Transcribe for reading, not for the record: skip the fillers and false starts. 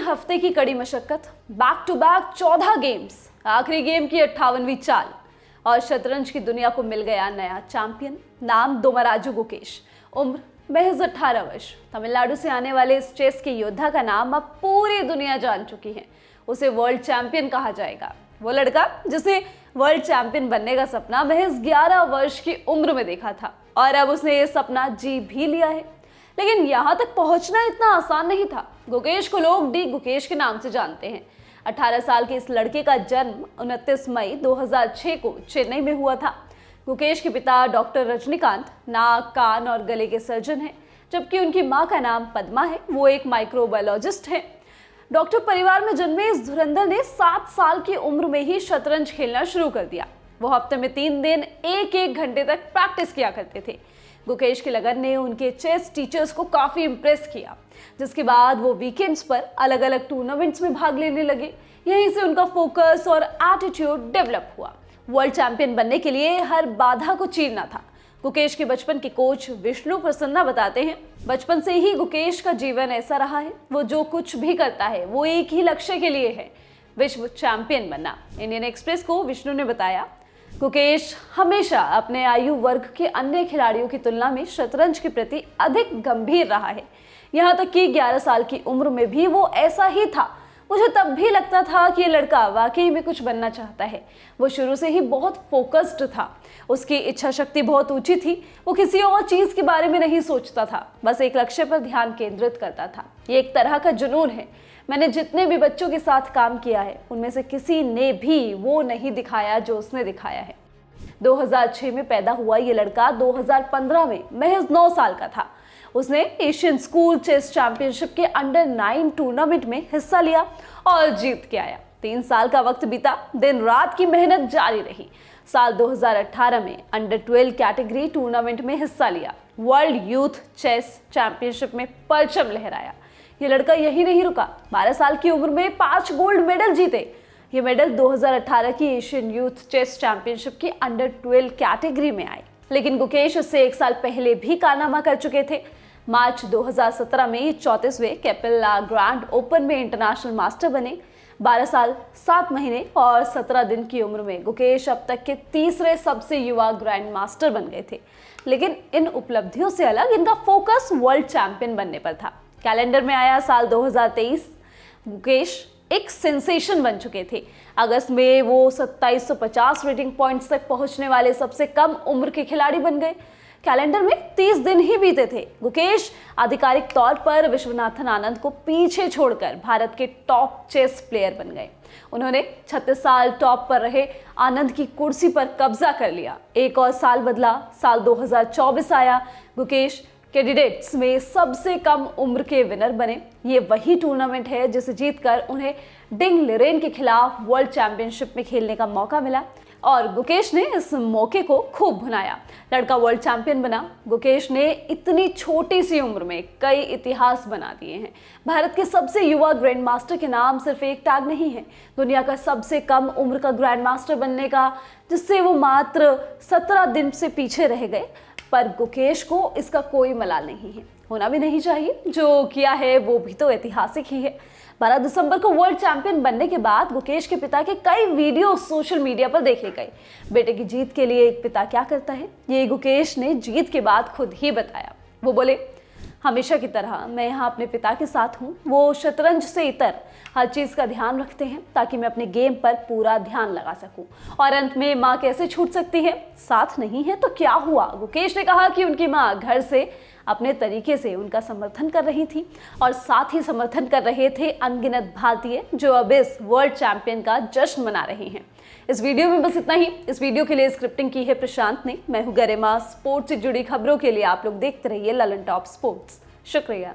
हफ्ते की कड़ी मशक्कत, बैक टू बैक 14 गेम्स, आखिरी गेम की 58वीं चाल और शतरंज की दुनिया को मिल गया नया चैंपियन। नाम दोमराजू गुकेश, उम्र महज 18 वर्ष। तमिलनाडु से आने वाले इस चेस के योद्धा का नाम अब पूरी दुनिया जान चुकी है। उसे वर्ल्ड चैंपियन कहा जाएगा। वो लड़का जिसे वर्ल्ड चैंपियन बनने का सपना महज 11 वर्ष की उम्र में देखा था और अब उसने ये सपना जी भी लिया है। लेकिन यहाँ तक पहुंचना इतना आसान नहीं था। गुकेश को लोग डी गुकेश के नाम से जानते हैं। 18 साल के इस लड़के का जन्म 29 मई 2006 को चेन्नई में हुआ था। गुकेश के पिता डॉक्टर रजनीकांत नाक, कान और गले के सर्जन हैं, जबकि उनकी मां का नाम पद्मा है। वो एक माइक्रोबायोलॉजिस्ट है। डॉक्टर परिवार में जन्मे इस धुरंधर ने 7 साल की उम्र में ही शतरंज खेलना शुरू कर दिया। वो हफ्ते में 3 दिन एक घंटे तक प्रैक्टिस किया करते थे। गुकेश की लगन ने उनके चेस टीचर्स को काफ़ी इम्प्रेस किया, जिसके बाद वो वीकेंड्स पर अलग अलग टूर्नामेंट्स में भाग लेने लगे। यहीं से उनका फोकस और एटीट्यूड डेवलप हुआ। वर्ल्ड चैंपियन बनने के लिए हर बाधा को चीरना था। गुकेश के बचपन के कोच विष्णु प्रसन्ना बताते हैं, बचपन से ही गुकेश का जीवन ऐसा रहा है। वो जो कुछ भी करता है वो एक ही लक्ष्य के लिए है, विश्व चैंपियन बनना। इंडियन एक्सप्रेस को विष्णु ने बताया, गुकेश हमेशा अपने आयु वर्ग के अन्य खिलाड़ियों की तुलना में शतरंज के प्रति अधिक गंभीर रहा है। यहाँ तक कि 11 साल की उम्र में भी वो ऐसा ही था। मुझे तब भी लगता था कि ये लड़का वाकई में कुछ बनना चाहता है। वो शुरू से ही बहुत फोकस्ड था। उसकी इच्छा शक्ति बहुत ऊंची थी। वो किसी और चीज़ के बारे में नहीं सोचता था, बस एक लक्ष्य पर ध्यान केंद्रित करता था। ये एक तरह का जुनून है। मैंने जितने भी बच्चों के साथ काम किया है उनमें से किसी ने भी वो नहीं दिखाया जो उसने दिखाया है। 2006 में पैदा हुआ ये लड़का 2015 में महज 9 साल का था। उसने एशियन स्कूल चेस चैंपियनशिप के अंडर 9 टूर्नामेंट में हिस्सा लिया और जीत के आया। 3 साल का वक्त बीता, दिन रात की मेहनत जारी रही। साल 2018 में अंडर 12 कैटेगरी टूर्नामेंट में हिस्सा लिया। वर्ल्ड यूथ चेस चैंपियनशिप में परचम लहराया। ये लड़का यही नहीं रुका, 12 साल की उम्र में 5 गोल्ड मेडल जीते। ये मेडल 2018 की एशियन यूथ चेस चैंपियनशिप की अंडर 12 कैटेगरी में आए। लेकिन गुकेश उससे 1 साल पहले भी कारनामा कर चुके थे। मार्च 2017 में 34वें कैपेला ग्रैंड ओपन में इंटरनेशनल मास्टर बने। 12 साल 7 महीने और 17 दिन की उम्र में गुकेश अब तक के तीसरे सबसे युवा ग्रैंड मास्टर बन गए थे। लेकिन इन उपलब्धियों से अलग इनका फोकस वर्ल्ड चैंपियन बनने पर था। कैलेंडर में आया साल 2023, गुकेश एक सेंसेशन बन चुके थे। अगस्त में वो 2750 रेटिंग पॉइंट्स तक पहुंचने वाले सबसे कम उम्र के खिलाड़ी बन गए। कैलेंडर में 30 दिन ही बीते थे। गुकेश आधिकारिक तौर पर विश्वनाथन आनंद को पीछे छोड़कर भारत के टॉप चेस प्लेयर बन गए। उन्होंने 36 साल टॉप पर रहे आनंद की कुर्सी पर कब्जा कर लिया। एक और साल बदला, साल 2024 आया। गुकेश कैंडिडेट्स में सबसे कम उम्र के विनर बने। ये वही टूर्नामेंट है जिसे जीतकर उन्हें डिंग लिरेन के खिलाफ वर्ल्ड चैंपियनशिप में खेलने का मौका मिला और गुकेश ने इस मौके को खूब भुनाया। लड़का वर्ल्ड चैंपियन बना। गुकेश ने इतनी छोटी सी उम्र में कई इतिहास बना दिए हैं। भारत के सबसे युवा ग्रैंड मास्टर के नाम सिर्फ एक टैग नहीं है, दुनिया का सबसे कम उम्र का ग्रैंड मास्टर बनने का, जिससे वो मात्र 17 दिन से पीछे रह गए। पर गुकेश को इसका कोई मलाल नहीं है, होना भी नहीं चाहिए। जो किया है वो भी तो ऐतिहासिक ही है। 12 दिसंबर को वर्ल्ड चैंपियन बनने के बाद गुकेश के पिता के कई वीडियो सोशल मीडिया पर देखे गए। बेटे की जीत के लिए एक पिता क्या करता है, ये गुकेश ने जीत के बाद खुद ही बताया। वो बोले, हमेशा की तरह मैं यहाँ अपने पिता के साथ हूँ। वो शतरंज से इतर हर चीज़ का ध्यान रखते हैं ताकि मैं अपने गेम पर पूरा ध्यान लगा सकूं। और अंत में माँ कैसे छूट सकती है, साथ नहीं है तो क्या हुआ। गुकेश ने कहा कि उनकी माँ घर से अपने तरीके से उनका समर्थन कर रही थी और साथ ही समर्थन कर रहे थे अनगिनत भारतीय जो अब इस वर्ल्ड चैंपियन का जश्न मना रहे हैं। इस वीडियो में बस इतना ही। इस वीडियो के लिए स्क्रिप्टिंग की है प्रशांत ने। मैं हूं गरिमा। स्पोर्ट्स से जुड़ी खबरों के लिए आप लोग देखते रहिए ललन टॉप स्पोर्ट्स। शुक्रिया।